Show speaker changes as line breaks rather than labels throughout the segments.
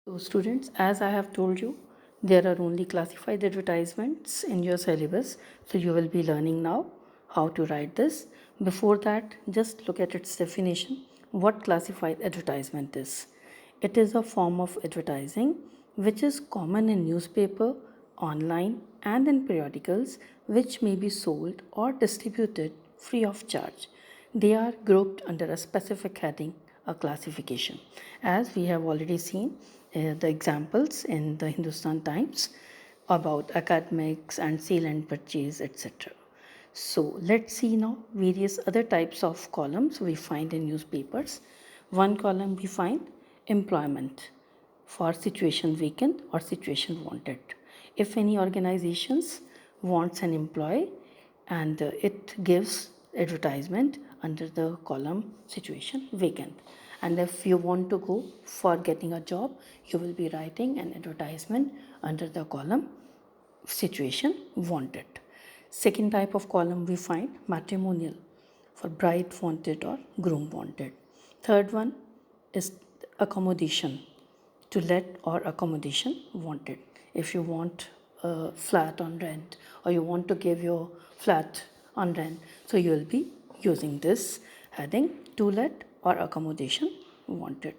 So students, as I have told you, there are only classified advertisements in your syllabus. So you will be learning now how to write this. Before that, just look at its definition. What classified advertisement is? It is a form of advertising which is common in newspaper, online and in periodicals which may be sold or distributed free of charge. They are grouped under a specific heading, a classification. As we have already seen the examples in the Hindustan Times about academics and sale and purchase, etc. So let's see now various other types of columns we find in newspapers. One column we find employment for situation vacant or situation wanted. If any organizations wants an employee and it gives advertisement under the column situation vacant, and if you want to go for getting a job, you will be writing an advertisement under the column situation wanted. Second type of column we find matrimonial for bride wanted or groom wanted. Third one is accommodation, to let or accommodation wanted. If you want a flat on rent or you want to give your flat on rent, so you will be using this heading, to let or accommodation wanted.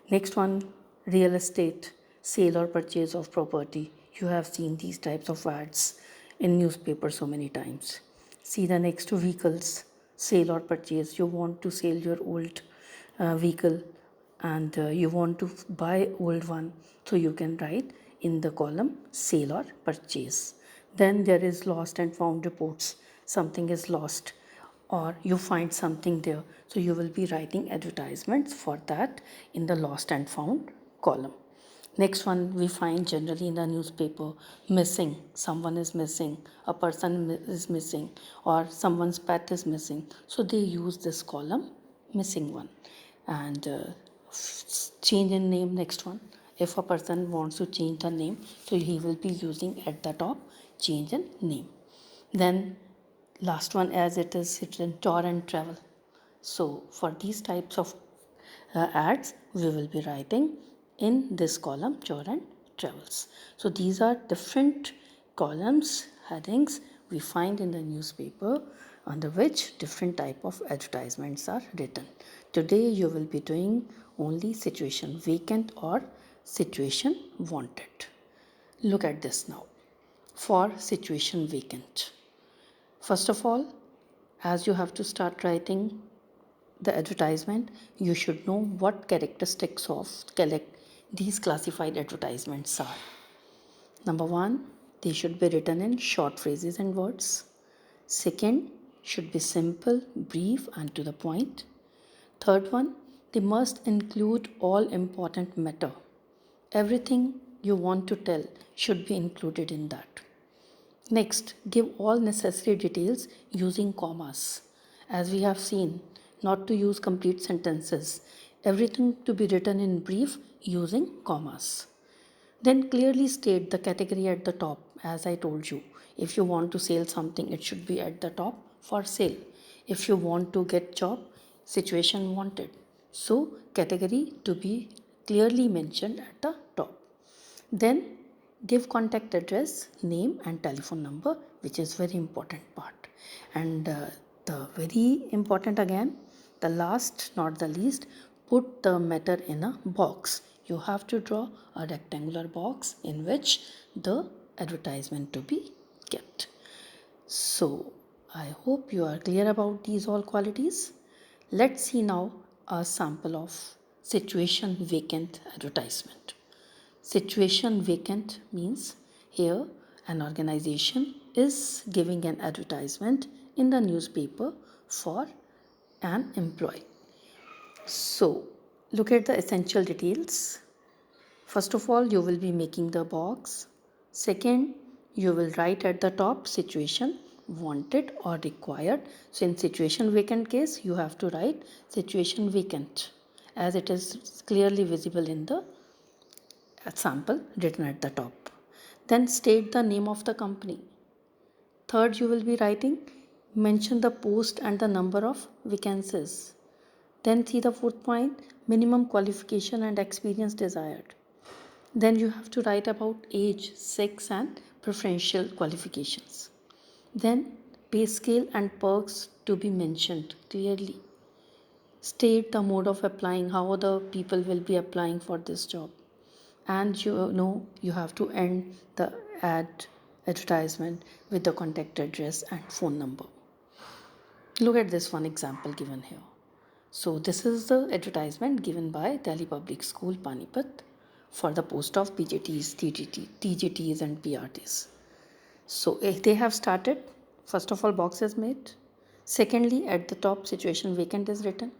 Next one, real estate, sale or purchase of property. You have seen these types of ads in newspapers so many times. See the next two, vehicles, sale or purchase. You want to sell your old vehicle and you want to buy old one, so you can write in the column sale or purchase. Then there is lost and found reports. Something is lost or you find something there, so you will be writing advertisements for that in the lost and found column. Next one we find generally in the newspaper, missing. Someone is missing, a person is missing, or someone's pet is missing. So they use this column, missing one. And change in name, next one. If a person wants to change the name, so he will be using at the top, change in name. Then last one, as it is written, tour and travel. So for these types of ads, we will be writing in this column tour and travels. So these are different columns, headings we find in the newspaper under which different type of advertisements are written. Today you will be doing only situation vacant or situation wanted. Look at this now. For situation vacant, first of all, as you have to start writing the advertisement, you should know what characteristics of these classified advertisements are. Number one, they should be written in short phrases and words. Second, should be simple, brief, and to the point. Third one, they must include all important matter. Everything you want to tell should be included in that. Next, give all necessary details using commas. As we have seen, not to use complete sentences, everything to be written in brief using commas. Then clearly state the category at the top, as I told you. If you want to sell something, it should be at the top, for sale. If you want to get job, situation wanted. So category to be clearly mentioned at the top. Then give contact address, name and telephone number, which is very important part. And the very important again, the last not the least, put the matter in a box. You have to draw a rectangular box in which the advertisement to be kept. So I hope you are clear about these all qualities. Let's see now a sample of situation vacant advertisement. Situation vacant means here an organization is giving an advertisement in the newspaper for an employee. So look at the essential details. First of all, you will be making the box. Second, you will write at the top situation wanted or required. So in situation vacant case, you have to write situation vacant as it is clearly visible in the sample written at the top. Then state the name of the company. Third, you will be writing, mention the post and the number of vacancies. Then see the fourth point, minimum qualification and experience desired. Then you have to write about age, sex, and preferential qualifications. Then pay scale and perks to be mentioned clearly. State the mode of applying, how the people will be applying for this job. And you have to end the advertisement with the contact address and phone number. Look at this one example given here. So this is the advertisement given by Delhi Public School Panipat for the post of PGTs, TGTs and PRTs. So if they have started, first of all box is made. Secondly, at the top situation vacant is written.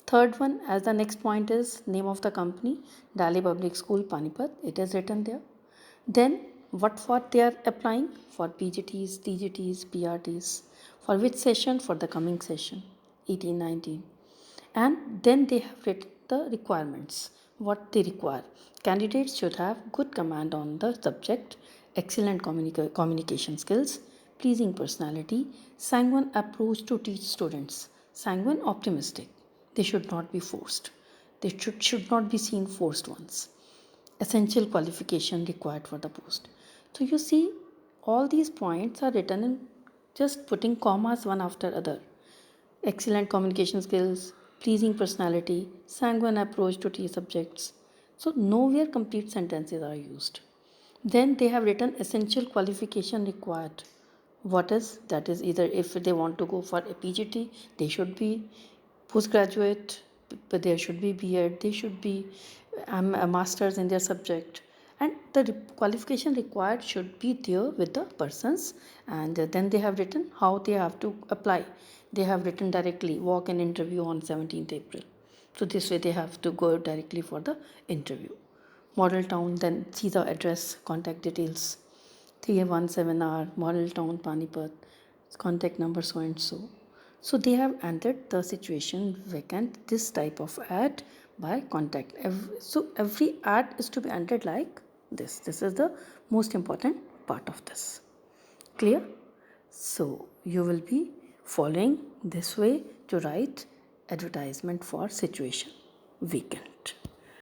Third one, as the next point is name of the company, Delhi Public School Panipat, it is written there. Then what for they are applying for PGTs, TGTs, PRTs, for which session, for the coming session 18-19. And then they have written the requirements, what they require. Candidates should have good command on the subject, excellent communication skills, pleasing personality, sanguine approach to teach students, sanguine optimistic. They should not be forced. They should not be seen forced ones. Essential qualification required for the post. So you see, all these points are written in just putting commas one after other. Excellent communication skills, pleasing personality, sanguine approach to T subjects. So nowhere complete sentences are used. Then they have written essential qualification required. What is that? Is either if they want to go for a PGT, they should be postgraduate, but there should be B.Ed, they should be a master's in their subject, and the qualification required should be there with the persons. And then they have written how they have to apply. They have written directly walk an interview on 17th April. So this way they have to go directly for the interview. Model town, then see the address, contact details. 317R, Model Town, Panipat, contact number so and so. So they have entered the situation vacant, this type of ad by contact. So every ad is to be entered like this. This is the most important part of this. Clear? So you will be following this way to write advertisement for situation vacant.